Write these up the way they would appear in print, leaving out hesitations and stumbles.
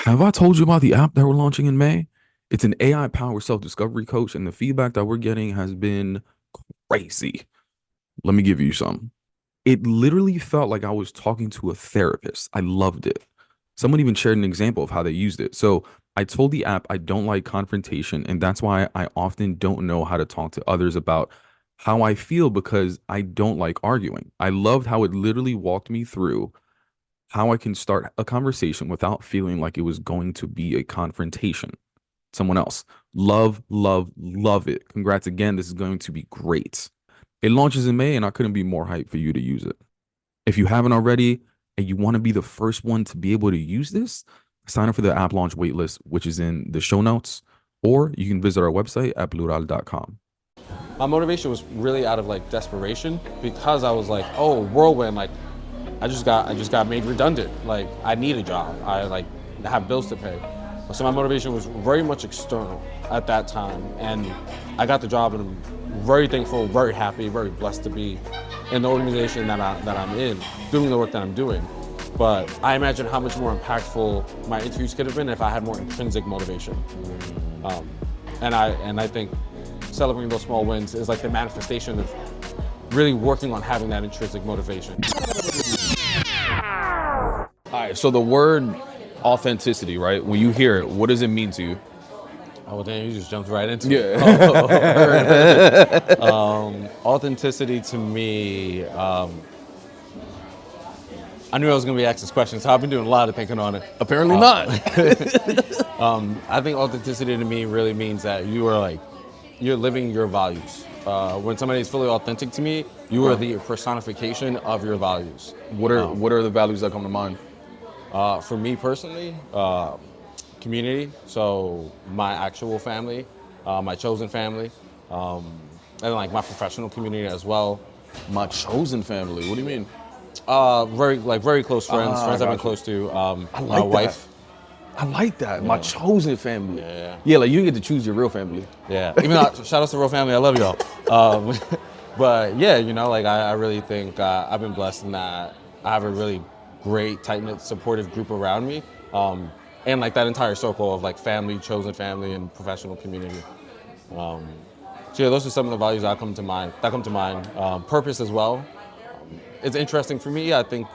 Have I told you about the app that we're launching in May? It's an AI powered self discovery coach, and the feedback that we're getting has been crazy. Let me give you some. It literally felt like I was talking to a therapist. I loved it. Someone even shared an example of how they used it. So I told the app I don't like confrontation, and that's why I often don't know how to talk to others about how I feel because I don't like arguing. I loved how it literally walked me through how I can start a conversation without feeling like it was going to be a confrontation. Someone else. Love, love, love it. Congrats again. This is going to be great. It launches in May, and I couldn't be more hyped for you to use it. If you haven't already and you want to be the first one to be able to use this, sign up for the app launch waitlist, which is in the show notes, or you can visit our website at plurawl.com. My motivation was really out of like desperation because I was like, oh, whirlwind, like I just got made redundant. Like I need a job. I like have bills to pay. So my motivation was very much external at that time, and I got the job, and I'm very thankful, very happy, very blessed to be in the organization that I'm in, doing the work that I'm doing. But I imagine how much more impactful my interviews could have been if I had more intrinsic motivation. Um, and I think celebrating those small wins is like the manifestation of really working on having that intrinsic motivation. All right, so the word authenticity, right? When you hear it, what does it mean to you? Oh, damn, you just jumped right into it. Yeah. Authenticity to me, I knew I was going to be asked this question, so I've been doing a lot of thinking on it. Apparently not. I think authenticity to me really means that you are like, you're living your values. When somebody is fully authentic to me, you are the personification of your values. What are the values that come to mind? For me personally, community, so my actual family, my chosen family, and like my professional community as well. My chosen family. What do you mean? Very close friends, friends I've been Gotcha. close to. I My like that. wife. I like that. My chosen family. Yeah. Yeah, like you didn't get to choose your real family. Yeah, even though, shout out to Real Family, I love y'all. But yeah, like I really think I've been blessed in that I have a really great, tight-knit, supportive group around me. And like that entire circle of like family, chosen family, and professional community. Um, so yeah, those are some of the values that come to mind. Purpose as well. It's interesting for me. I think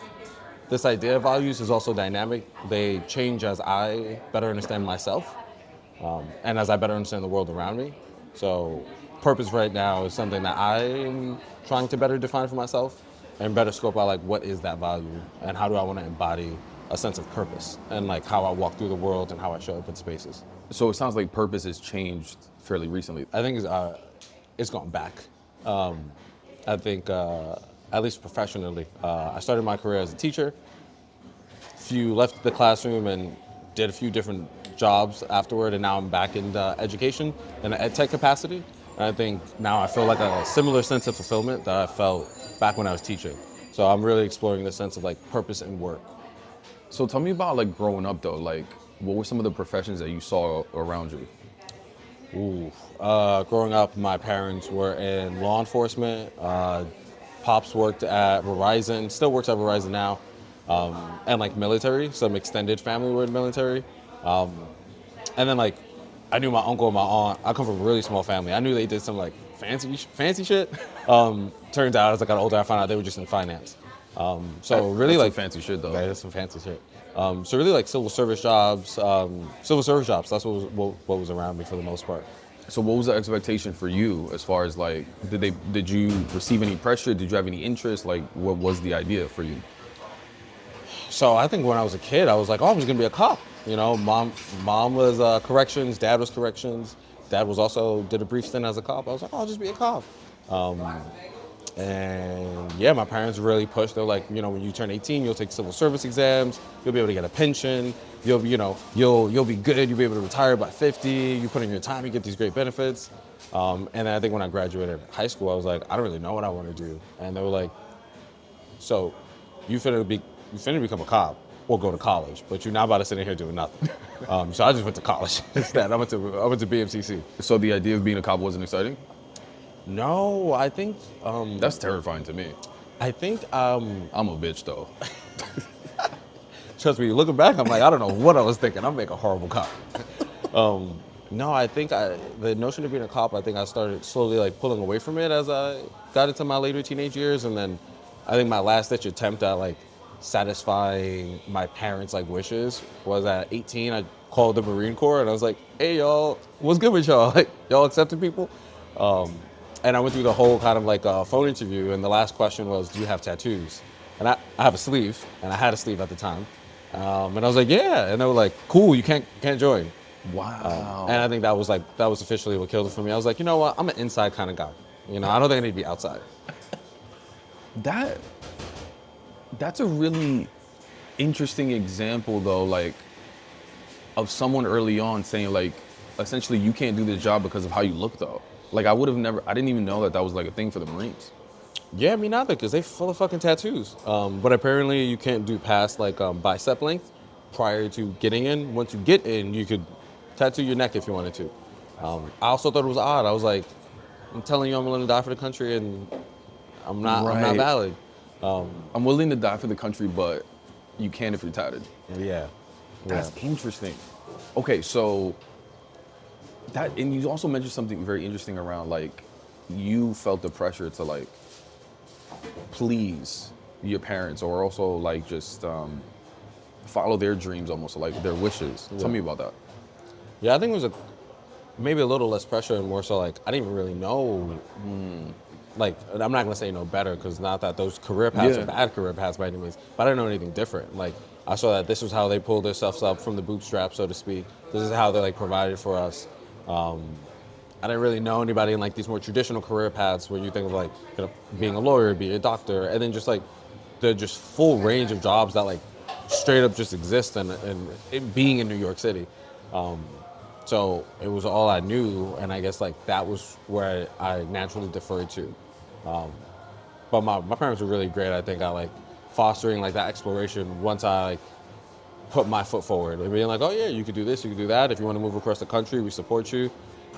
this idea of values is also dynamic. They change as I better understand myself, and as I better understand the world around me. So purpose right now is something that I'm trying to better define for myself and better scope out like what is that value and how do I want to embody a sense of purpose and like how I walk through the world and how I show up in spaces. So it sounds like purpose has changed fairly recently. I think it's gone back. I think at least professionally, I started my career as a teacher. Few left the classroom and did a few different jobs afterward, and now I'm back in education in an ed tech capacity. And I think now I feel like a similar sense of fulfillment that I felt back when I was teaching. So I'm really exploring the sense of like purpose and work. So tell me about like growing up though. Like, what were some of the professions that you saw around you? Growing up, my parents were in law enforcement. Pops worked at Verizon, still works at Verizon now, and like military. Some extended family were in military, and then like I knew my uncle and my aunt. I come from a really small family. I knew they did some like fancy shit. Turns out as I got older, I found out they were just in finance. So really That's like some fancy shit though. that is some fancy shit. So really like civil service jobs. That's what was around me for the most part. So what was the expectation for you as far as like, did you receive any pressure? Did you have any interest? Like, what was the idea for you? So I think when I was a kid, I was like, oh, I was gonna be a cop. You know, mom was corrections, dad was corrections. Dad was also did a brief stint as a cop. I was like, oh, I'll just be a cop. Um, and yeah, my parents really pushed. They're like, you know, when you turn 18, you'll take civil service exams. You'll be able to get a pension. You'll be good. You'll be able to retire by 50. You put in your time, you get these great benefits. And then I think when I graduated high school, I was like, I don't really know what I want to do. And they were like, so you finna become a cop or go to college, but you're not about to sit in here doing nothing. So I just went to college instead. I went to BMCC. So the idea of being a cop wasn't exciting? No, I think That's terrifying to me. I think I'm a bitch though. trust me, looking back, I'm like, I don't know what I was thinking. I'm making a horrible cop. No, I think the notion of being a cop, I think I started slowly like pulling away from it as I got into my later teenage years, and then I think my last ditch attempt at like satisfying my parents' like wishes was at 18. I called the Marine Corps and I was like, "Hey y'all, what's good with y'all? Like y'all accepting people?" And I went through the whole kind of like phone interview, and the last question was, "Do you have tattoos?" And I have a sleeve, and I had a sleeve at the time, and I was like, "Yeah," and they were like, "Cool, you can't join." Wow. And I think that was officially what killed it for me. I was like, you know what? I'm an inside kind of guy. You know, I don't think I need to be outside. That's a really interesting example though, like of someone early on saying like essentially you can't do this job because of how you look though. Like I didn't even know that was like a thing for the Marines. Yeah, me neither, because they full of fucking tattoos. But apparently you can't do past like bicep length prior to getting in. Once you get in, you could tattoo your neck if you wanted to. I also thought it was odd. I was like, I'm telling you I'm willing to die for the country, and I'm not Right. valid. I'm willing to die for the country, but you can if you're tatted. Yeah. That's interesting. Okay, so and you also mentioned something very interesting around like you felt the pressure to like please your parents or also like just follow their dreams almost like their wishes. Tell me about that. Yeah, I think it was maybe a little less pressure and more so like I didn't even really know. Like I'm not gonna say no better because not that those career paths are bad career paths by any means, but I didn't know anything different. Like I saw that this was how they pulled themselves up from the bootstrap, so to speak. This is how they like provided for us. I didn't really know anybody in like these more traditional career paths where you think of like being a lawyer, being a doctor, and then just like the just full range of jobs that like straight up just exist and it being in New York City. So it was all I knew, and I guess like that was where I naturally deferred to. But my parents were really great. I think I like fostering like that exploration once I like put my foot forward and being like, oh yeah, you could do this, you could do that. If you want to move across the country, we support you.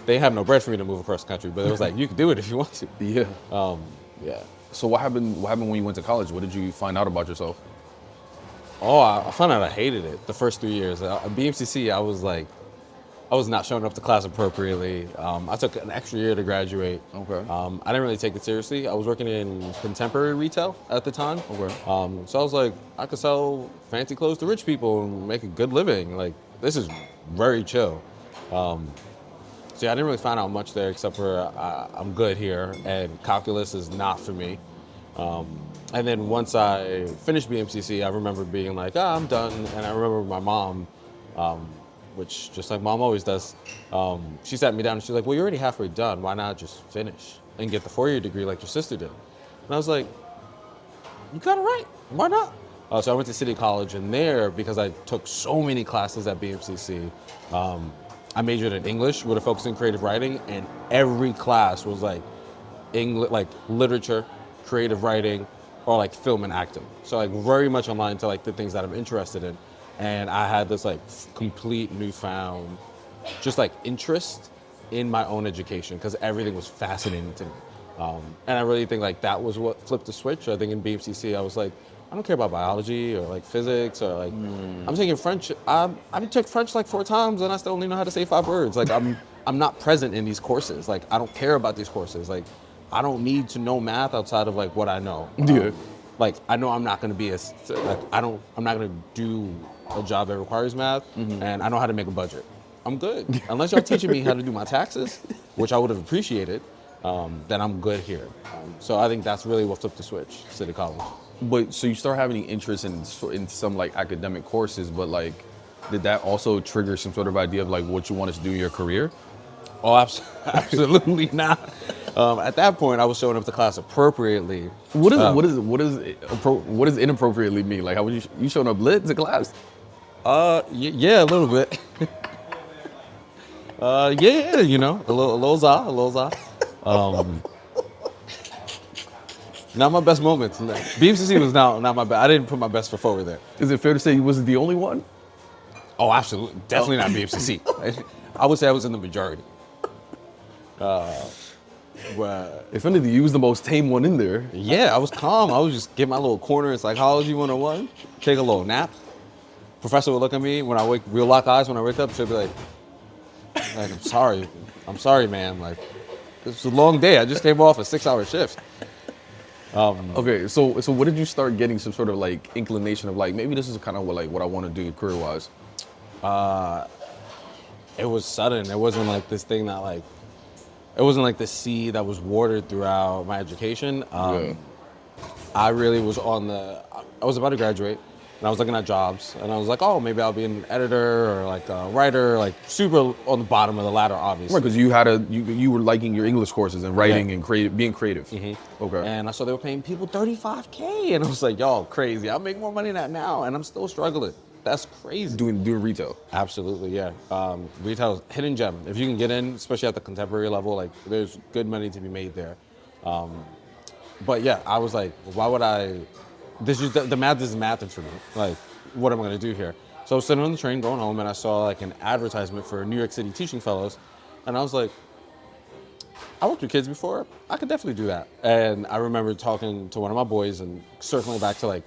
They have no bread for me to move across the country, but it was like you could do it if you want to. Yeah. Yeah. So what happened when you went to college? What did you find out about yourself? Oh, I found out I hated it the first 3 years. At BMCC, I was not showing up to class appropriately. I took an extra year to graduate. Okay. I didn't really take it seriously. I was working in contemporary retail at the time. Okay. So I was like, I could sell fancy clothes to rich people and make a good living. Like, this is very chill. So yeah, I didn't really find out much there except for I'm good here and calculus is not for me. And then once I finished BMCC, I remember being like, I'm done. And I remember my mom, which just like mom always does, she sat me down and she's like, well, you're already halfway done. Why not just finish and get the 4-year degree like your sister did? And I was like, you got it right. Why not? So I went to City College, and there, because I took so many classes at BMCC, I majored in English with a focus in creative writing, and every class was like English, like literature, creative writing, or like film and acting. So like very much aligned to like the things that I'm interested in. And I had this like complete newfound just like interest in my own education because everything was fascinating to me. And I really think like that was what flipped the switch. I think in BMCC I was like, I don't care about biology or like physics or like I'm taking French. I've took French like 4 times and I still only know how to say 5 words. Like I'm not present in these courses. Like I don't care about these courses. Like I don't need to know math outside of like what I know. Like I know I'm not going to be I'm not going to do a job that requires math, and I know how to make a budget. I'm good. Unless y'all teaching me how to do my taxes, which I would have appreciated, then I'm good here. So I think that's really what flipped the switch, City College. But so you start having interest in some like academic courses, but like, did that also trigger some sort of idea of like what you wanted to do in your career? Oh, absolutely not. At that point, I was showing up to class appropriately. What does inappropriately mean? Like, how would you showing up lit to class? Yeah, a little bit. Yeah, you know, a little za. Not my best moments. BMCC was not my best. I didn't put my best foot forward there. Is it fair to say you wasn't the only one? Oh, absolutely. Definitely not BMCC. I would say I was in the majority. But if anything, you was the most tame one in there. Yeah, I was calm. I was just get my little corner in psychology 101, take a little nap, professor would look at me when we'll lock eyes when I wake up. She'll be like, I'm sorry, man. Like, it's a long day. I just came off a 6-hour shift. Okay, so what did you start getting some sort of like inclination of like maybe this is kind of what I want to do career wise? It was sudden. It wasn't like this thing that like, it wasn't like the seed that was watered throughout my education. Yeah. I really was I was about to graduate and I was looking at jobs and I was like, oh, maybe I'll be an editor or like a writer, like super on the bottom of the ladder, obviously. Right, because you were liking your English courses and writing and being creative. Okay. And I saw they were paying people $35K and I was like, y'all crazy. I'll make more money than that now and I'm still struggling. That's crazy. Doing retail. Absolutely, yeah. Retail is hidden gem. If you can get in, especially at the contemporary level, like there's good money to be made there. But yeah, I was like, why would I? This is the math is math for me. Like, what am I gonna do here? So I was sitting on the train going home, and I saw like an advertisement for New York City teaching fellows, and I was like, I worked with kids before. I could definitely do that. And I remember talking to one of my boys and circling back to like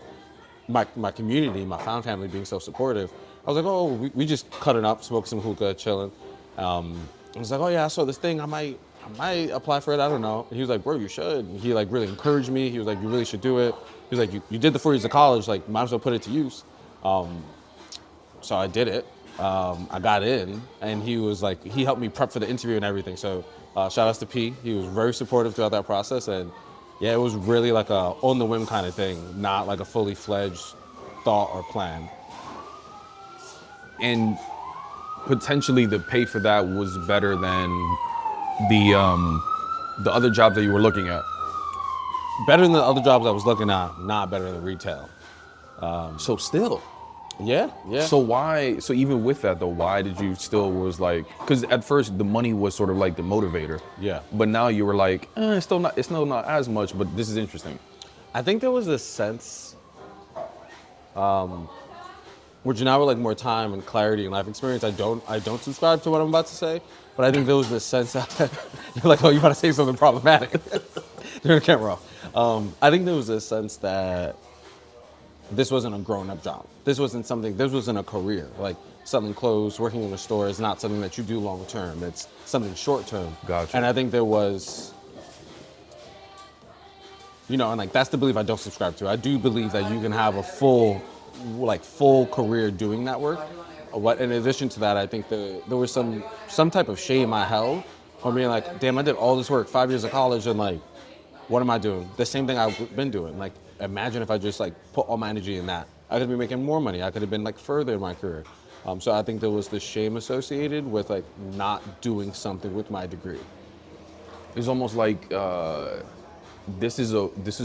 my community, my found family being so supportive. I was like, oh, we just cut it up, smoked some hookah, chilling. I was like, oh yeah, I saw this thing. I might apply for it. I don't know. And he was like, bro, you should. And he like really encouraged me. He was like, you really should do it. He was like, you did the 4 years of college. Like, might as well put it to use. So I did it. I got in, and he was like, he helped me prep for the interview and everything. So shout outs to P. He was very supportive throughout that process, and yeah, it was really like a on the whim kind of thing, not like a fully fledged thought or plan. And potentially the pay for that was better than the other jobs that you were looking at. Better than the other jobs I was looking at, not better than retail. So still. Yeah. So even with that though, why did you still was like, because at first the money was sort of like the motivator. Yeah. But now you were like, it's still not as much, but this is interesting. I think there was this sense, which now with like more time and clarity and life experience, I don't subscribe to what I'm about to say, but I think there was this sense that you're like, oh, you about to say something problematic. Turn the camera off. I think there was this sense that this wasn't a grown-up job. This wasn't a career. Like selling clothes, working in a store is not something that you do long-term. It's something short-term. Gotcha. And I think there was, and like that's the belief I don't subscribe to. I do believe that you can have a full career doing that work. In addition to that, I think there was some type of shame I held on being like, damn, I did all this work, 5 years of college, and like, what am I doing? The same thing I've been doing. Like, imagine if I just like put all my energy in that. I could be making more money. I could have been like further in my career. So I think there was this shame associated with like not doing something with my degree. It's almost like this is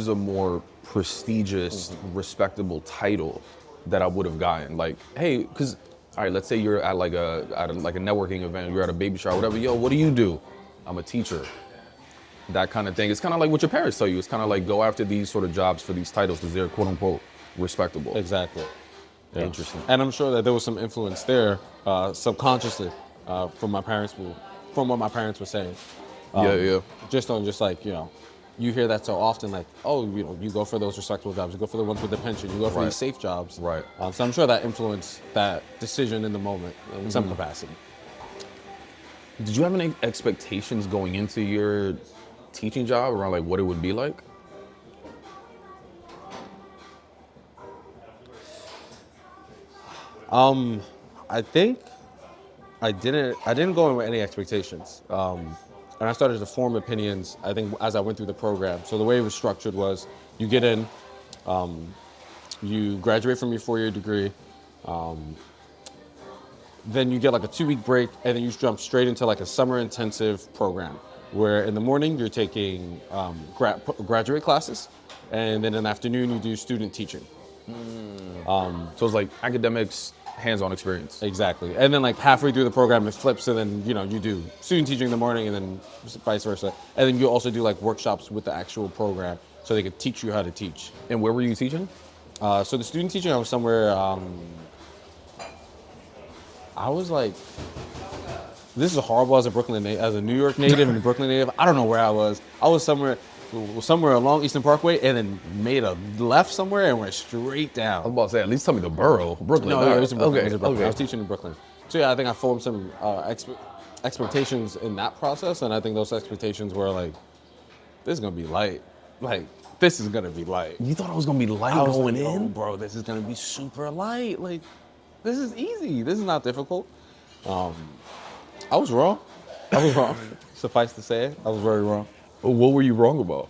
a more prestigious, respectable title that I would have gotten. Like, hey, because all right, let's say you're at like a networking event, you're at a baby shower, whatever. Yo, what do you do? I'm a teacher. That kind of thing. It's kind of like what your parents tell you. It's kind of like go after these sort of jobs for these titles because they're quote unquote respectable. Exactly. Yeah. Interesting. And I'm sure that there was some influence there, subconsciously, from what my parents were saying. Yeah. Just like, you hear that so often, like, oh, you go for those respectable jobs, you go for the ones with the pension, you go for these safe jobs. Right. So I'm sure that influenced that decision in the moment in some capacity. Did you have any expectations going into your teaching job around like what it would be like? I think I didn't go in with any expectations. And I started to form opinions, I think, as I went through the program. So the way it was structured was you get in, you graduate from your 4-year degree, then you get like a 2-week break, and then you jump straight into like a summer intensive program where in the morning you're taking graduate classes, and then in the afternoon you do student teaching. So it's like academics, hands-on experience. Exactly. And then like halfway through the program it flips, and then you do student teaching in the morning and then vice versa. And then you also do like workshops with the actual program so they could teach you how to teach. And where were you teaching? So the student teaching, I was somewhere, I was like, this is horrible as a New York native and a Brooklyn native. I don't know where I was. I was somewhere, somewhere along Eastern Parkway and then made a left somewhere and went straight I was down. about to say, at least tell me the borough, Brooklyn. No, all yeah, it right. was in Brooklyn. Okay, It was in Brooklyn. I okay. was teaching in Brooklyn. So yeah, I think I formed some expectations in that process, and I think those expectations were like, this is gonna be light. Like, this is gonna be light. You thought I was gonna be light I was going like, in? oh, bro, this is gonna be super light. Like, this is easy. This is not difficult. I was wrong. I was wrong. Suffice to say, I was very wrong. What were you wrong about?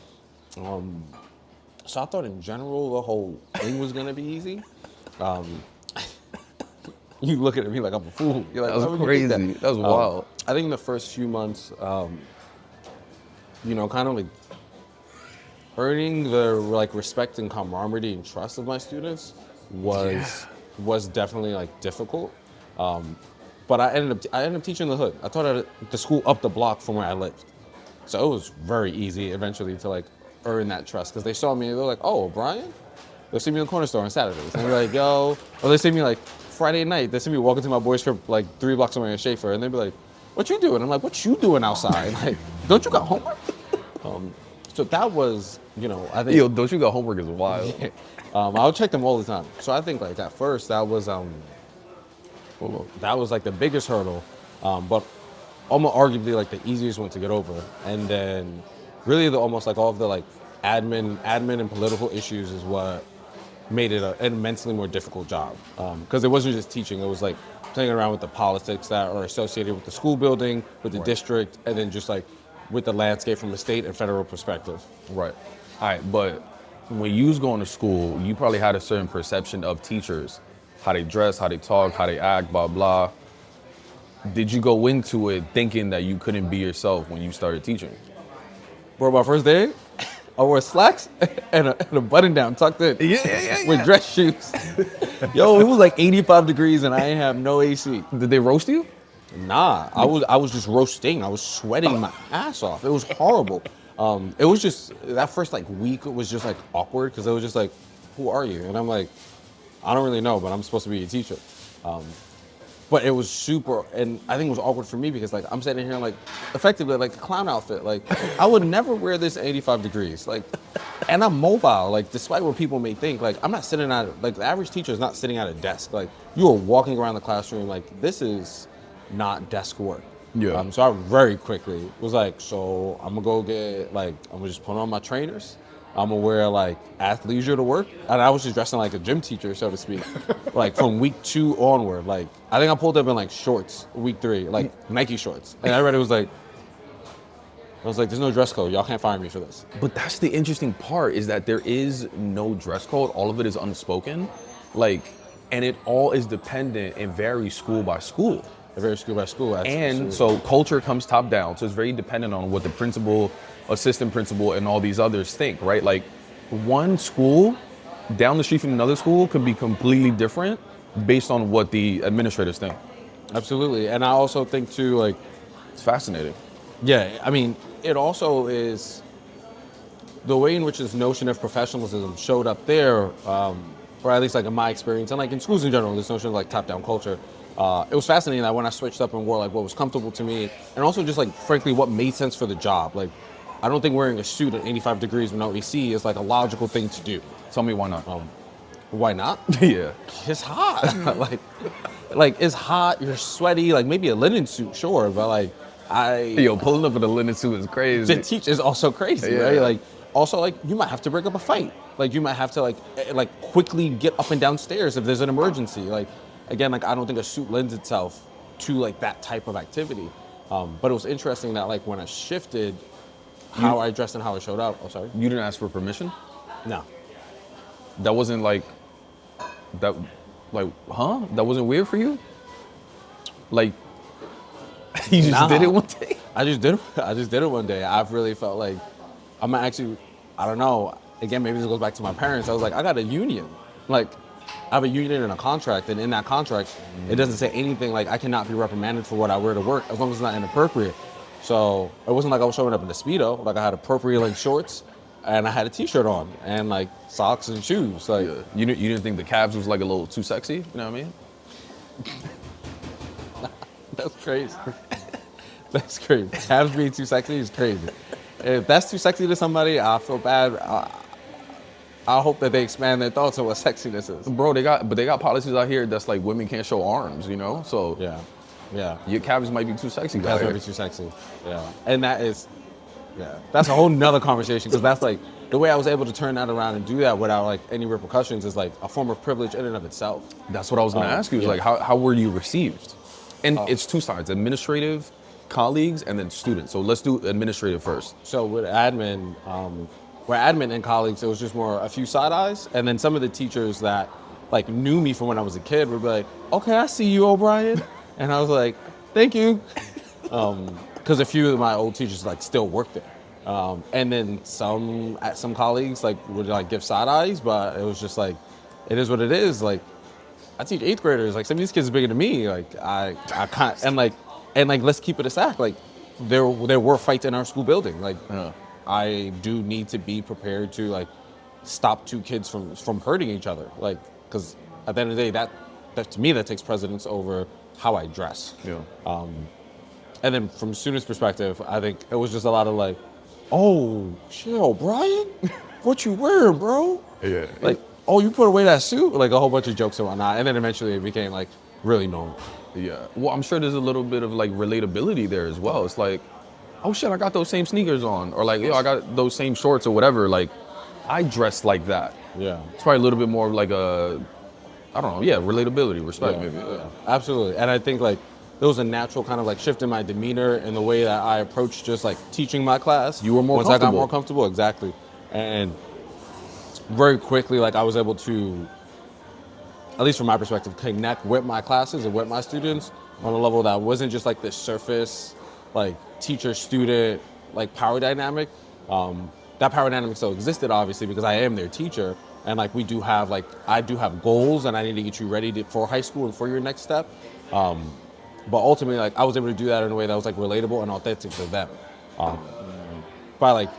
So I thought in general the whole thing was gonna be easy. You looking at me like I'm a fool. You're like, That was "Why would you think crazy. That was wild. I think the first few months, kind of like earning the like respect and camaraderie and trust of my students was definitely like difficult. But I ended up teaching the hood. I taught at the school up the block from where I lived, so it was very easy eventually to like earn that trust because they saw me. They're like, "Oh, Brian." They'll see me in the corner store on Saturdays, and they're like, "Yo," or they see me like Friday night. They see me walking to my boys' crib like 3 blocks away in Schaefer, and they'd be like, "What you doing?" I'm like, "What you doing outside? Like, don't you got homework?" So that was, I think. Yo, don't you got homework is wild. I'll check them all the time. So I think like at first that was like the biggest hurdle, but almost arguably like the easiest one to get over. And then really almost like all of the like admin and political issues is what made it an immensely more difficult job. Because it wasn't just teaching, it was like playing around with the politics that are associated with the school building, with the district, and then just like with the landscape from a state and federal perspective. Right. All right, but when you was going to school, you probably had a certain perception of teachers, how they dress, how they talk, how they act, blah, blah. Did you go into it thinking that you couldn't be yourself when you started teaching? Bro, my first day, I wore slacks and a button down tucked in. With dress shoes. Yo, it was like 85 degrees and I ain't have no AC. Did they roast you? Nah, I was just roasting. I was sweating my ass off. It was horrible. It was just, that first like week was just like awkward because it was just like, who are you? And I'm like, I don't really know, but I'm supposed to be a teacher. But it was super, and I think it was awkward for me because like I'm sitting here like effectively like a clown outfit. Like I would never wear this at 85 degrees. Like, and I'm mobile. Like despite what people may think, like I'm not sitting at like the average teacher is not sitting at a desk. Like you are walking around the classroom. Like this is not desk work. Yeah. So I very quickly was like, so I'm gonna go get like I'm gonna just put on my trainers. I'm gonna wear like athleisure to work, and I was just dressing like a gym teacher, so to speak. Like from week 2 onward, like I think I pulled up in like shorts week 3, like Nike shorts, and everybody was like, I was like, "There's no dress code. Y'all can't fire me for this." But that's the interesting part is that there is no dress code. All of it is unspoken. Like, and it all is dependent and varies school by school. It varies school by school. And so culture comes top down. So it's very dependent on what the principal, assistant principal, and all these others think, right? Like one school down the street from another school could be completely different based on what the administrators think. Absolutely. And I also think too, like, It's fascinating. yeah, I mean, it also is the way in which this notion of professionalism showed up there, or at least like in my experience, and like in schools in general, this notion of like top-down culture. It was fascinating that when I switched up and wore like what was comfortable to me, and also just like frankly what made sense for the job. Like, I don't think wearing a suit at 85 degrees with no AC is like a logical thing to do. Tell me why not? Why not? Yeah. It's hot. like it's hot. You're sweaty. Like maybe a linen suit, sure, but like Yo, pulling up in a linen suit is crazy. to teach is also crazy, Yeah. right? Like also like you might have to break up a fight. Like you might have to like quickly get up and down stairs if there's an emergency. Like again, like I don't think a suit lends itself to like that type of activity. But it was interesting that like when I shifted how I dressed and how I showed up. Oh, sorry. You didn't ask for permission? No. That wasn't like, that, like, huh? That wasn't weird for you? Like, you just Nah. did it one day? I just did it one day. I've really felt like I'm actually, I don't know. Again, maybe this goes back to my parents. I was like, I got a union. Like, I have a union and a contract, and in that contract, it doesn't say anything like I cannot be reprimanded for what I wear to work as long as it's not inappropriate. So it wasn't like I was showing up in a Speedo. Like I had appropriate length shorts, and I had a T-shirt on, and like socks and shoes. Like You didn't think the Cavs was like a little too sexy? You know what I mean? that's crazy. That's crazy. Cavs being too sexy is crazy. If that's too sexy to somebody, I feel bad. I hope that they expand their thoughts on what sexiness is. Bro, they got policies out here that's like women can't show arms, you know? So Yeah, yeah. your calves might be too sexy. That's guy. gonna be too sexy. Yeah, and that is, yeah, that's a whole nother conversation because that's like the way I was able to turn that around and do that without like any repercussions is like a form of privilege in and of itself. That's what I was gonna ask you. Is yeah. like how were you received? And it's two sides: administrative, colleagues, and then students. So let's do administrative first. So with admin, where admin and colleagues, it was just more a few side eyes, and then some of the teachers that like knew me from when I was a kid would be like, "Okay, I see you, O'Brien," and I was like, "Thank you," because a few of my old teachers like still work there, and then some colleagues like would like give side eyes, but it was just like, it is what it is. Like I teach 8th graders, like some of these kids are bigger than me. Like I can't, and like let's keep it a stack. Like there were fights in our school building. Like I do need to be prepared to like stop two kids from hurting each other. Like because at the end of the day, that to me that takes precedence over how I dress. Yeah. And then from students' perspective, I think it was just a lot of like, oh shit, O'Brien, what you wearing, bro? Yeah. Like, oh, you put away that suit? Like a whole bunch of jokes and whatnot. And then eventually it became like really normal. Yeah. Well, I'm sure there's a little bit of like relatability there as well. It's like, oh shit, I got those same sneakers on, or like, yo, I got those same shorts or whatever. Like, I dress like that. Yeah. It's probably a little bit more of like a, I don't know, yeah, relatability, respect, maybe. Yeah, absolutely. And I think like there was a natural kind of like shift in my demeanor and the way that I approached just like teaching my class. You were more once I got comfortable. more comfortable, exactly. And very quickly, like I was able to, at least from my perspective, connect with my classes and with my students on a level that wasn't just like this surface, like teacher-student, like power dynamic. That power dynamic still existed, obviously, because I am their teacher. And like we do have like, I do have goals and I need to get you ready for high school and for your next step. But ultimately, like I was able to do that in a way that was like relatable and authentic to them. By like,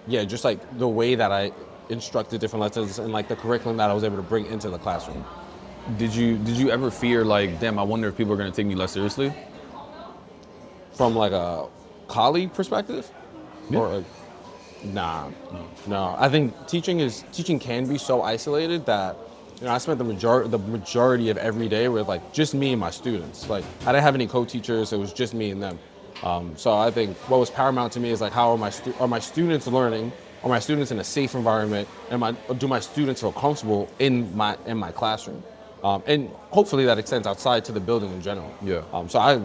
yeah, just like the way that I instructed different lessons and like the curriculum that I was able to bring into the classroom. Did you ever fear like, damn, I wonder if people are gonna take me less seriously? From like a colleague perspective? Yeah. Or like, nah, no. I think teaching can be so isolated that, you know, I spent the majority of every day with like just me and my students. Like I didn't have any co-teachers, it was just me and them. So I think what was paramount to me is like how are my students learning? Are my students in a safe environment? Do my students feel comfortable in my classroom? And hopefully that extends outside to the building in general. Yeah. So I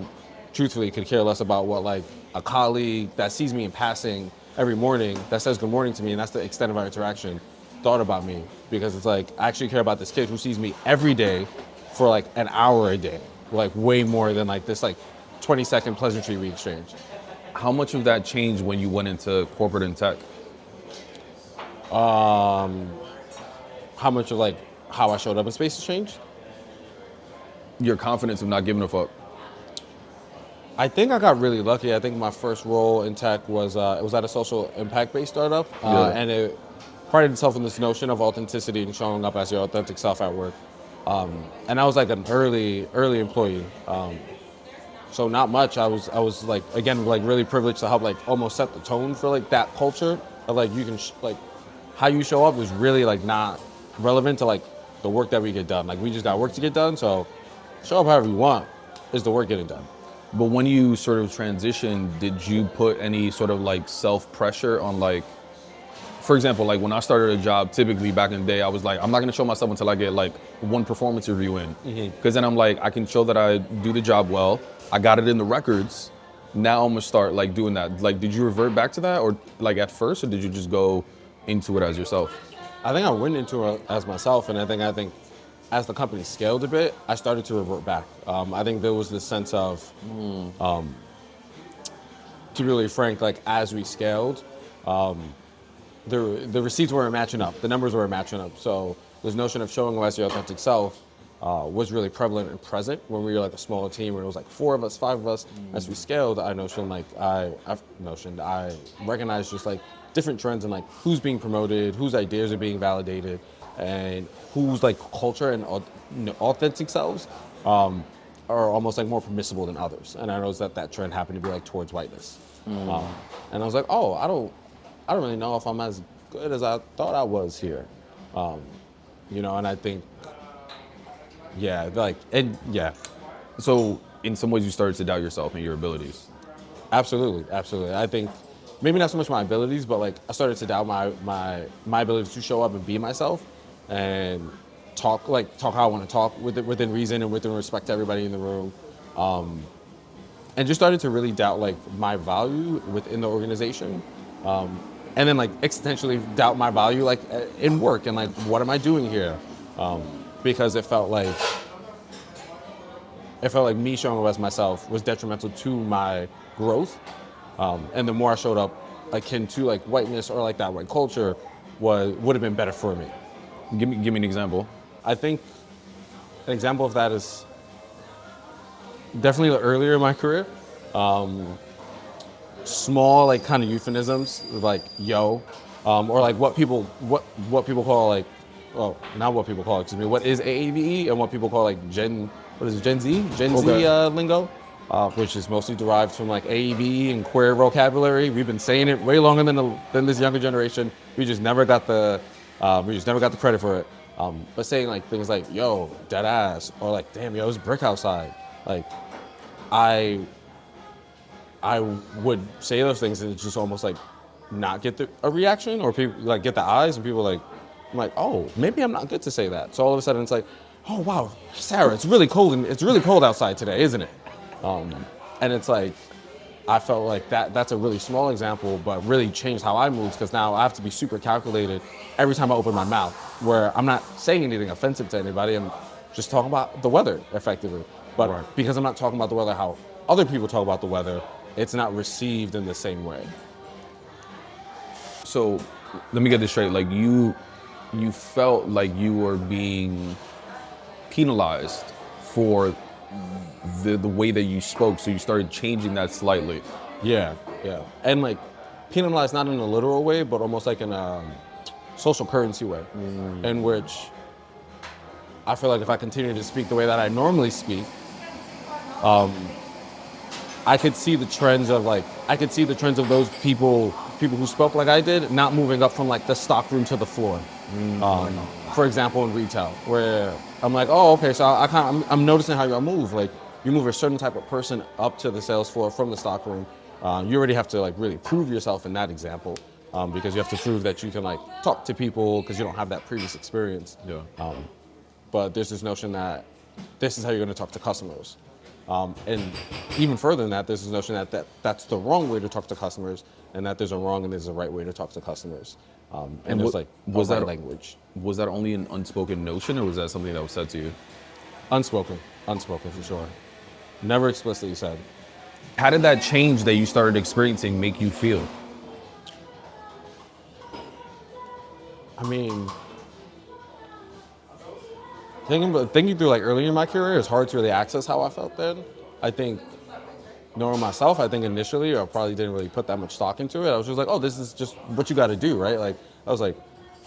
truthfully could care less about what like a colleague that sees me in passing every morning that says good morning to me, and that's the extent of our interaction, thought about me, because it's like I actually care about this kid who sees me every day for like an hour a day, like way more than like this like 20-second pleasantry we exchange. How much of that changed when you went into corporate and tech? How much of like how I showed up in space has changed? Your confidence of not giving a fuck. I think I got really lucky. I think my first role in tech was it was at a social impact-based startup, and it prided itself in this notion of authenticity and showing up as your authentic self at work. And I was like an early employee, so not much. I was like, again, like really privileged to help like almost set the tone for like that culture of like you can like how you show up is really like not relevant to like the work that we get done. Like we just got work to get done, so show up however you want is the work getting done. But when you sort of transitioned, did you put any sort of like self-pressure on like, for example, like when I started a job, typically back in the day, I was like, I'm not gonna show myself until I get like one performance review in. Because then I'm like, I can show that I do the job well. I got it in the records. Now I'm gonna start like doing that. Like, did you revert back to that or like at first, or did you just go into it as yourself? I think I went into it as myself, and I think as the company scaled a bit, I started to revert back. I think there was this sense of, to be really frank, like as we scaled, the receipts weren't matching up, the numbers weren't matching up. So this notion of showing up as your authentic self was really prevalent and present when we were like a smaller team where it was like 4 of us, 5 of us. As we scaled, I recognized just like different trends in like who's being promoted, whose ideas are being validated, and whose like culture and authentic selves are almost like more permissible than others. And I noticed that trend happened to be like towards whiteness. And I was like, oh, I don't really know if I'm as good as I thought I was here. And I think, yeah, like, and yeah, So in some ways, you started to doubt yourself and your abilities. absolutely, absolutely. I think maybe not so much my abilities, but like I started to doubt my ability to show up and be myself and talk how I want to talk within reason and within respect to everybody in the room. And just started to really doubt like my value within the organization. And then like existentially doubt my value like in work and like what am I doing here? Because it felt like me showing up as myself was detrimental to my growth. And the more I showed up akin to like whiteness or like that white culture would have been better for me. Give me an example. I think an example of that is definitely earlier in my career. Small like kind of euphemisms like yo, or like what people call like, well, not what people call it, excuse me, what is AAVE and what people call like Gen Z lingo, which is mostly derived from like AAVE and queer vocabulary. We've been saying it way longer than this younger generation. We just never got the credit for it. But saying like things like yo, dead ass, or like damn, yo, it's brick outside. Like I would say those things and just almost like not get a reaction, or people like get the eyes and people like, I'm like, oh, maybe I'm not good to say that. So all of a sudden it's like, oh wow, Sarah, it's really cold outside today, isn't it? And it's like, I felt like that's a really small example, but really changed how I moved, because now I have to be super calculated every time I open my mouth, where I'm not saying anything offensive to anybody. I'm just talking about the weather effectively. But Right. because I'm not talking about the weather how other people talk about the weather, it's not received in the same way. So let me get this straight. Like you felt like you were being penalized for the way that you spoke, so you started changing that slightly. Yeah. And like penalized not in a literal way, but almost like in a social currency way, in which I feel like if I continue to speak the way that I normally speak, I could see the trends of those people who spoke like I did not moving up from like the stock room to the floor. For example, in retail, where I'm like, oh, okay, so I'm noticing how you move. Like you move a certain type of person up to the sales floor from the stock room. You already have to like really prove yourself in that example, because you have to prove that you can like talk to people because you don't have that previous experience. Yeah. But there's this notion that this is how you're going to talk to customers. And even further than that, there's this notion that's the wrong way to talk to customers, and that there's a wrong and there's a right way to talk to customers. And there's like was right that language. Was that only an unspoken notion, or was that something that was said to you? Unspoken for sure. Never explicitly said. How did that change that you started experiencing make you feel? I mean, thinking through like early in my career, it's hard to really access how I felt then. I think, knowing myself, I think initially I probably didn't really put that much stock into it. I was just like, oh, this is just what you got to do, right? Like I was like,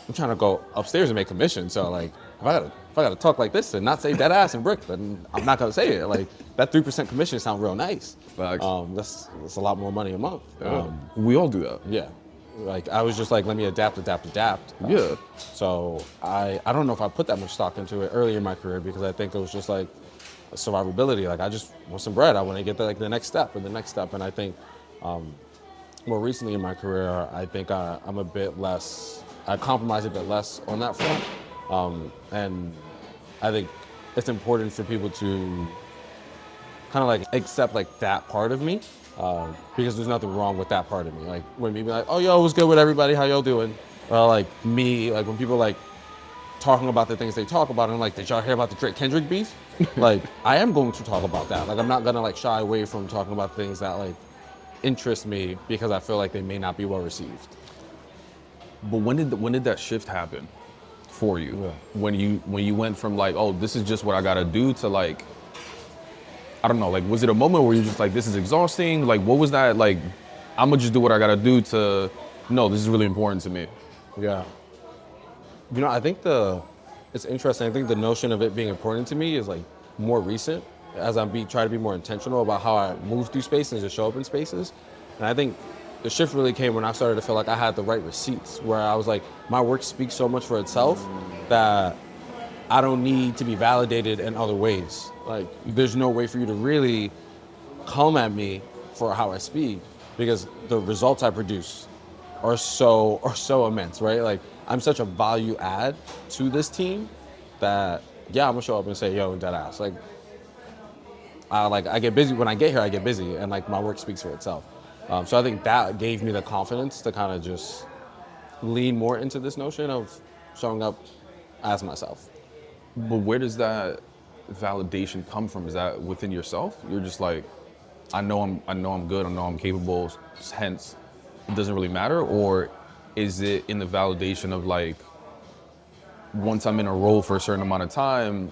I'm trying to go upstairs and make commission, so like if I gotta talk like this and not say dead ass and brick, then I'm not gonna say it. Like that 3% commission sound real nice. Facts. That's a lot more money a month. We all do that. Yeah. Like I was just like, let me adapt. Yeah. So I don't know if I put that much stock into it early in my career, because I think it was just like survivability. Like I just want some bread. I want to get the next step. And I think more recently in my career, I think I'm a bit less. I compromise a bit less on that front. And I think it's important for people to kind of like accept like that part of me, because there's nothing wrong with that part of me. Like when people are like, oh, yo, what's good with everybody? How y'all doing? Like me, like when people like talking about the things they talk about, and I'm like, did y'all hear about the Drake Kendrick beef? Like I am going to talk about that. Like I'm not gonna like shy away from talking about things that like interest me, because I feel like they may not be well received. But when did that shift happen for you? Yeah. When you went from like, oh, this is just what I gotta do, to like, I don't know, like was it a moment where you're just like, this is exhausting? Like what was that like? I'm gonna just do what I gotta do to, no, this is really important to me. Yeah. I think it's interesting. I think the notion of it being important to me is like more recent. as try to be more intentional about how I move through spaces and show up in spaces. And I think the shift really came when I started to feel like I had the right receipts, where I was like, my work speaks so much for itself that I don't need to be validated in other ways. Like, there's no way for you to really come at me for how I speak, because the results I produce are so immense, right? Like, I'm such a value add to this team that, yeah, I'm gonna show up and say, yo, dead ass. I get busy when I get here. I get busy, and like my work speaks for itself. So I think that gave me the confidence to kind of just lean more into this notion of showing up as myself. But where does that validation come from? Is that within yourself? You're just like, I know I'm good. I know I'm capable. Hence, it doesn't really matter. Or is it in the validation of like, once I'm in a role for a certain amount of time,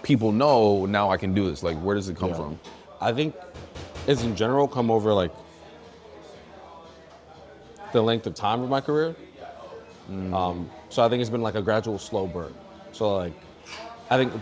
people know now I can do this. Like, where does it come from? I think it's in general come over like the length of time of my career. So I think it's been like a gradual slow burn. So like, I think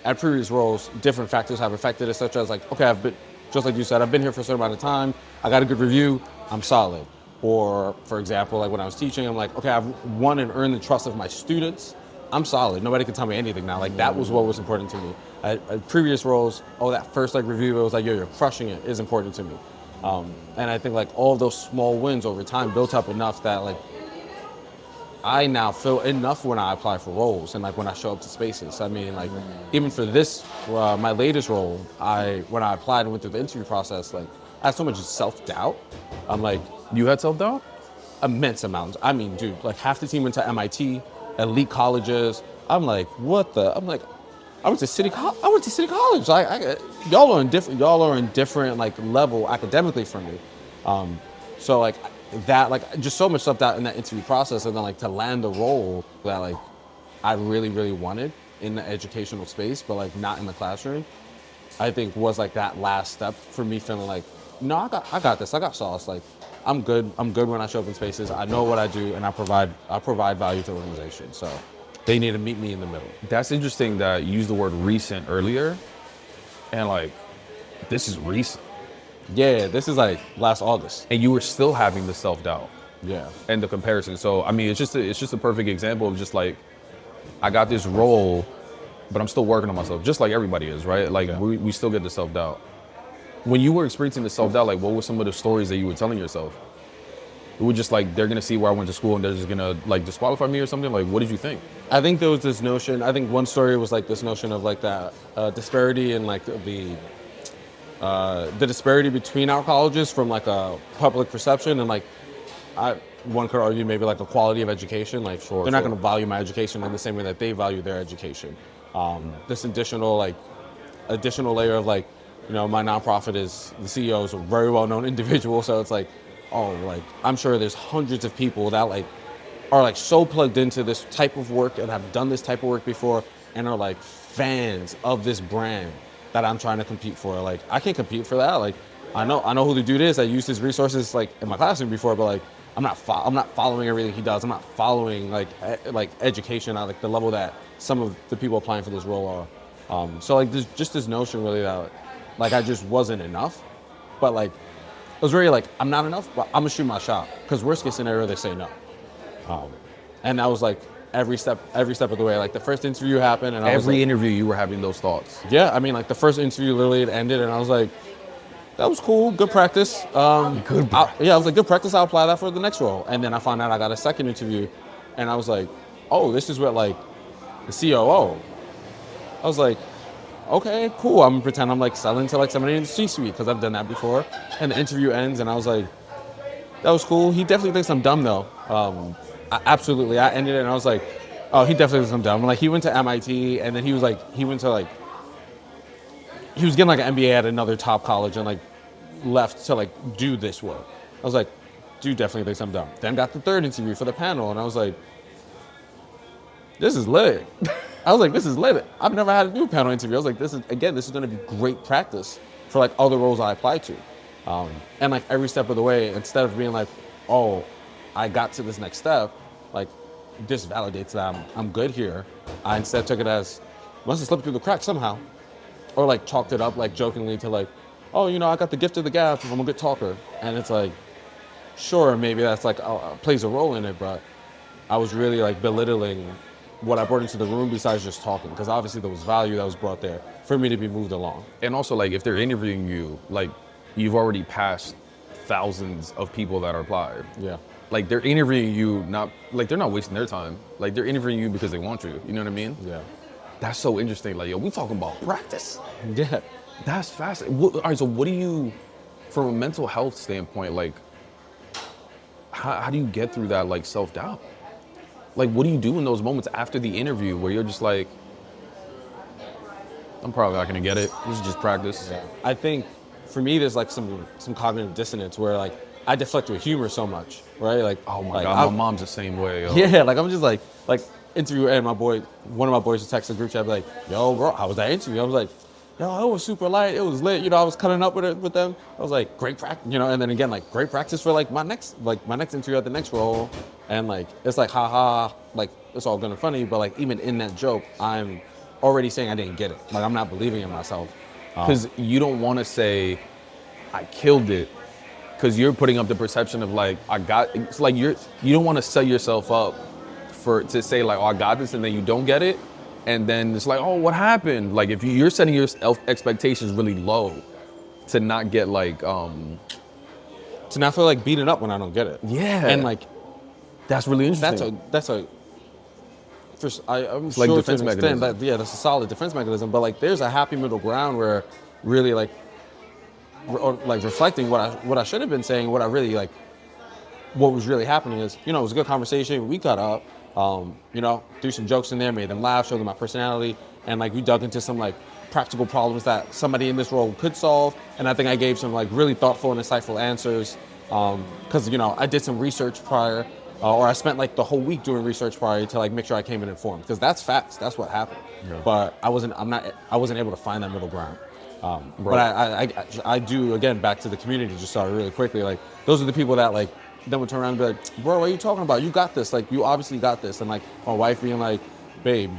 at previous roles, different factors have affected it, such as like, okay, I've been, just like you said, I've been here for a certain amount of time. I got a good review, I'm solid. Or for example, like when I was teaching, I'm like, okay, I've won and earned the trust of my students. I'm solid. Nobody can tell me anything now. Like that was what was important to me. At previous roles, that first like review, it was like, yo, you're crushing it, is important to me. And I think like all of those small wins over time built up enough that like I now feel enough when I apply for roles and like when I show up to spaces. I mean, like even for this, my latest role, when I applied and went through the interview process, like I had so much self-doubt. I'm like, You had self-doubt? immense amounts. I mean, dude, like half the team went to MIT, elite colleges. I'm like, what the? I'm like, I went to city college. Like, y'all are in different like level academically from me. So like that, like just so much self-doubt in that interview process, and then like to land the role that like I really, really wanted in the educational space, but like not in the classroom, I think was like that last step for me feeling like, no, I got this. I got sauce. Like I'm good. I'm good when I show up in spaces. I know what I do, and I provide value to the organization. So they need to meet me in the middle. That's interesting that you used the word recent earlier. And like, this is recent. Yeah, this is like last August. And you were still having the self-doubt Yeah. and the comparison. So, I mean, it's just a perfect example of just like, I got this role, but I'm still working on myself, just like everybody is, right? Like, we still get the self-doubt. When you were experiencing the self-doubt, like, what were some of the stories that you were telling yourself? It was just like, they're gonna see where I went to school and they're just gonna like disqualify me or something? Like, what did you think? I think there was this notion, I think one story was like this notion of like that disparity in like the disparity between our colleges from like a public perception and like, one could argue maybe like a quality of education. Like they're not gonna value my education in the same way that they value their education. This additional layer of like, you know, my nonprofit is, the CEO is a very well-known individual, so it's like, oh, like, I'm sure there's hundreds of people that like are like so plugged into this type of work and have done this type of work before and are like fans of this brand that I'm trying to compete for. Like, I can't compete for that. Like, I know who the dude is. I used his resources like in my classroom before, but like, I'm not following everything he does. I'm not following like education at like the level that some of the people applying for this role are. So like, there's just this notion really that like I just wasn't enough, but like it was very like, I'm not enough, but I'm gonna shoot my shot, because worst case scenario they say no. And that was like every step of the way. Like the first interview happened, and Every interview you were having those thoughts. Yeah, I mean, like the first interview literally it ended, and I was like, that was cool, good practice. I was like, good practice. I'll apply that for the next role. And then I found out I got a second interview, and I was like, oh, this is what like the COO. I was like, okay, cool. I'm gonna pretend I'm like selling to like somebody in the C-suite, because I've done that before. And the interview ends, and I was like, that was cool. He definitely thinks I'm dumb though. Absolutely. I ended it, and I was like, oh, he definitely thinks I'm dumb. Like he went to MIT, and then he was getting like an MBA at another top college, and like left to like do this work. I was like, dude definitely thinks I'm dumb. Then got the third interview for the panel, and I was like, this is lit. I was like, this is lit. I've never had to do a panel interview. I was like, this is going to be great practice for like other roles I apply to. And like every step of the way, instead of being like, oh, I got to this next step, like this validates that I'm good here. I instead took it as, must have slipped through the cracks somehow. or like chalked it up like jokingly to like, oh, you know, I got the gift of the gab, I'm a good talker. And it's like, sure, maybe that's like plays a role in it, but I was really like belittling what I brought into the room besides just talking, because obviously there was value that was brought there for me to be moved along. And also, like, if they're interviewing you, like, you've already passed thousands of people that are applied. Yeah. Like, they're interviewing you, not, like, they're not wasting their time. Like, they're interviewing you because they want you. You know what I mean? Yeah. That's so interesting. Like, yo, we talking about practice. Yeah. That's fascinating. All right, so what do you, from a mental health standpoint, like, how do you get through that, like, self-doubt? Like, what do you do in those moments after the interview where you're just like, I'm probably not gonna get it. This is just practice. Yeah. I think for me, there's like some cognitive dissonance where like I deflect with humor so much, right? Like, Oh my like, God, my mom's the same way. Yo. Yeah, like I'm just like interview, and one of my boys would text the group chat like, yo, bro, how was that interview? I was like, yo, it was super light, it was lit. You know, I was cutting up with them. I was like, great practice, you know, and then again, like great practice for like my next interview at the next role. And like, it's like, haha, like it's all good and funny, but like even in that joke, I'm already saying I didn't get it. Like I'm not believing in myself. Because you don't want to say, I killed it. Because you're putting up the perception of like, it's like you don't want to set yourself up to say like, oh, I got this, and then you don't get it. And then it's like, oh, what happened? Like if you're setting your expectations really low to not get like, to not feel like beaten up when I don't get it. Yeah. And like, that's really interesting. I'm like sure defense to an extent mechanism. that that's a solid defense mechanism. But like, there's a happy middle ground where really like, reflecting what I should have been saying. What was really happening is, you know, it was a good conversation. We got up, you know, threw some jokes in there, made them laugh, showed them my personality, and like we dug into some like practical problems that somebody in this role could solve. And I think I gave some like really thoughtful and insightful answers, because you know I did some research prior. Or I spent like the whole week doing research prior to like make sure I came in informed, because that's facts. That's what happened. Yeah. But I wasn't able to find that middle ground. But I do, again, back to the community, just started really quickly. Like those are the people that like then would turn around and be like, bro, what are you talking about? You got this. Like you obviously got this. And like my wife being like, babe,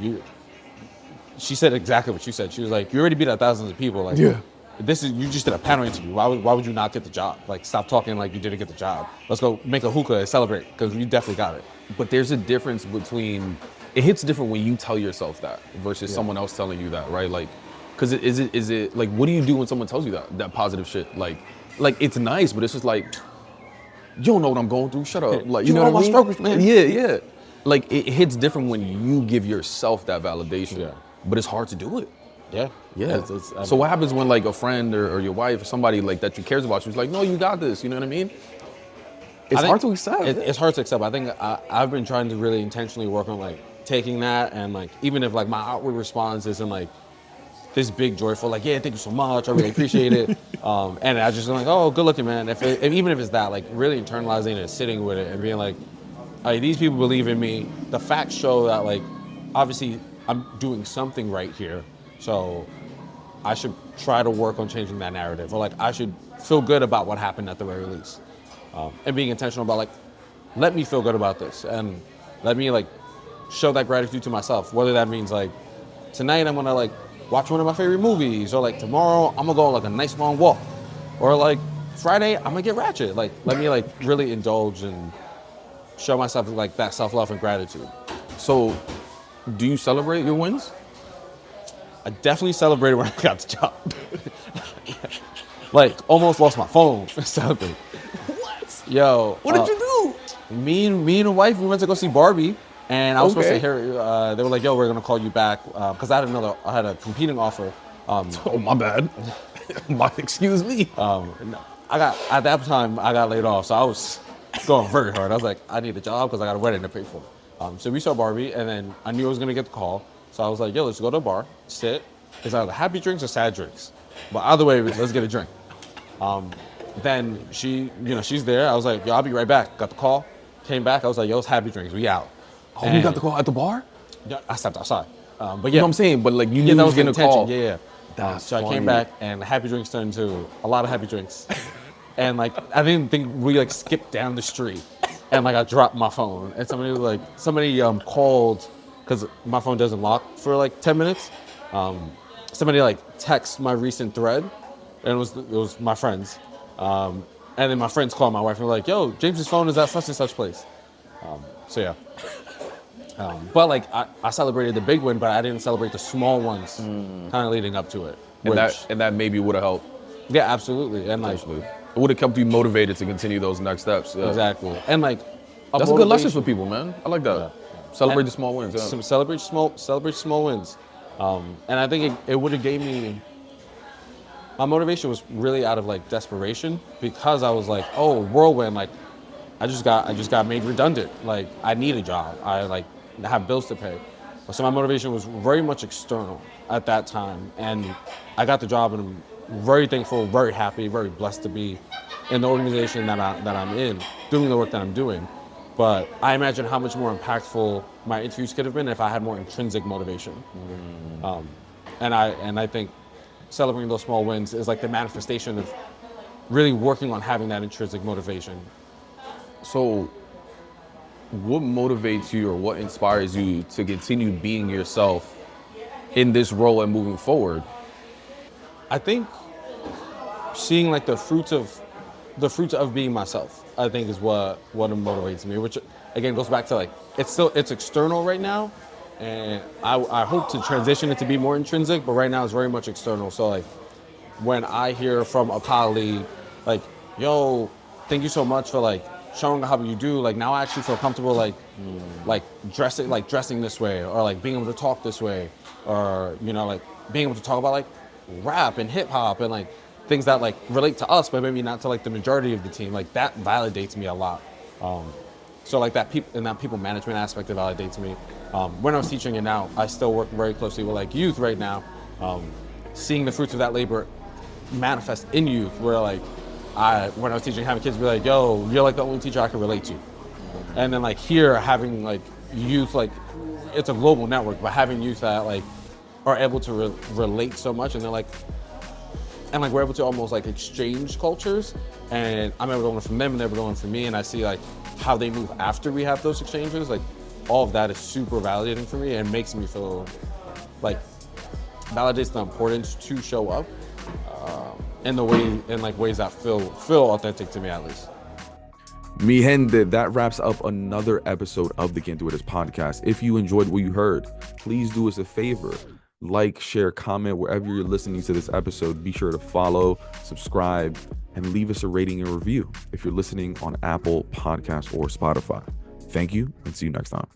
she said exactly what you said. She was like, you already beat out thousands of people. Like, yeah. You just did a panel interview. Why would you not get the job? Like, stop talking like you didn't get the job. Let's go make a hookah and celebrate, because you definitely got it. But there's a difference between, it hits different when you tell yourself that versus someone else telling you that, right? Like, because is it like, what do you do when someone tells you that positive shit? Like it's nice, but it's just like, you don't know what I'm going through. Shut up. Like, you know what I mean? Struggles, man. Yeah. Like it hits different when you give yourself that validation. Yeah. But it's hard to do it. Yeah. So what happens when like a friend or your wife or somebody like that you cares about you is like, no, you got this. You know what I mean? It's hard to accept. It's hard to accept. I think I've been trying to really intentionally work on like taking that, and like even if like my outward response isn't like this big joyful, like, yeah, thank you so much, I really appreciate it. And I just am like, oh, good looking, man. Even if it's that, like really internalizing it and sitting with it and being like, these people believe in me. The facts show that like, obviously I'm doing something right here. So I should try to work on changing that narrative, or like I should feel good about what happened at the very least. And being intentional about like, let me feel good about this, and let me like show that gratitude to myself. Whether that means like tonight I'm gonna like watch one of my favorite movies, or like tomorrow I'm gonna go on like a nice long walk, or like Friday I'm gonna get ratchet. Like let me like really indulge and show myself like that self-love and gratitude. So do you celebrate your wins? I definitely celebrated when I got the job. Like almost lost my phone or something. What? Yo, what did you do? Me and the wife, we went to go see Barbie, and I was supposed to hear. They were like, "Yo, we're gonna call you back," because I had a competing offer. Oh my bad. Excuse me. At that time I got laid off, so I was going very hard. I was like, I need a job because I got a wedding to pay for. So we saw Barbie, and then I knew I was gonna get the call. So I was like, yo, let's go to a bar, sit. It's either happy drinks or sad drinks. But either way, let's get a drink. Then she's there. I was like, yo, I'll be right back. Got the call, came back. I was like, yo, it's happy drinks. We out. Oh, you got the call at the bar? Yeah, I stepped outside. But yeah. You know what I'm saying? But like you knew that you was was getting a call. Yeah. So I came back, and happy drinks turned into a lot of happy drinks. And like, I didn't think we like skipped down the street, and like I dropped my phone, and somebody called, because my phone doesn't lock for like 10 minutes. somebody like text my recent thread, and it was my friends, and then my friends called my wife and were like, "Yo, James's phone is at such and such place." So yeah. But like I celebrated the big win, but I didn't celebrate the small ones, kind of leading up to it. And that maybe would have helped. Yeah, absolutely, and like It would have kept you motivated to continue those next steps. Yeah. exactly, and like That's a good lesson for people, man. I like that. Yeah. Celebrate And the small wins. Yeah. Celebrate small wins, and I think it would have gave me. My motivation was really out of like desperation because I was like, oh, whirlwind, like I just got made redundant. Like I need a job. I like have bills to pay. So my motivation was very much external at that time, and I got the job, and I'm very thankful, very happy, very blessed to be in the organization that I'm in, doing the work that I'm doing. But I imagine how much more impactful my interviews could have been if I had more intrinsic motivation. And I think celebrating those small wins is like the manifestation of really working on having that intrinsic motivation. So, what motivates you or what inspires you to continue being yourself in this role and moving forward? I think seeing like the fruits of being myself, I think is what motivates me, which again goes back to like it's external right now, and I hope to transition it to be more intrinsic, but right now it's very much external. So like when I hear from a colleague like, yo, thank you so much for like showing how you do, like now I actually feel comfortable like dressing this way, or like being able to talk this way, or you know, like being able to talk about like rap and hip hop and like things that like relate to us but maybe not to like the majority of the team. Like that validates me a lot. So like that people management aspect, it validates me. When I was teaching, and now I still work very closely with like youth right now, seeing the fruits of that labor manifest in youth, where like when I was teaching, having kids be like, yo, you're like the only teacher I can relate to. And then like here, having like youth, like it's a global network, but having youth that like are able to relate so much, and they're like, and like we're able to almost like exchange cultures, and I'm able to learn from them and they're able to learn from me, and I see like how they move after we have those exchanges. Like all of that is super validating for me and makes me feel like validates the importance to show up in ways that feel authentic to me, at least. Mi gente, that wraps up another episode of the Can't Do It podcast. If you enjoyed what you heard, please do us a favor. Like, share, comment wherever you're listening to this episode. Be sure to follow, subscribe, and leave us a rating and review if you're listening on Apple Podcasts or Spotify. Thank you, and see you next time.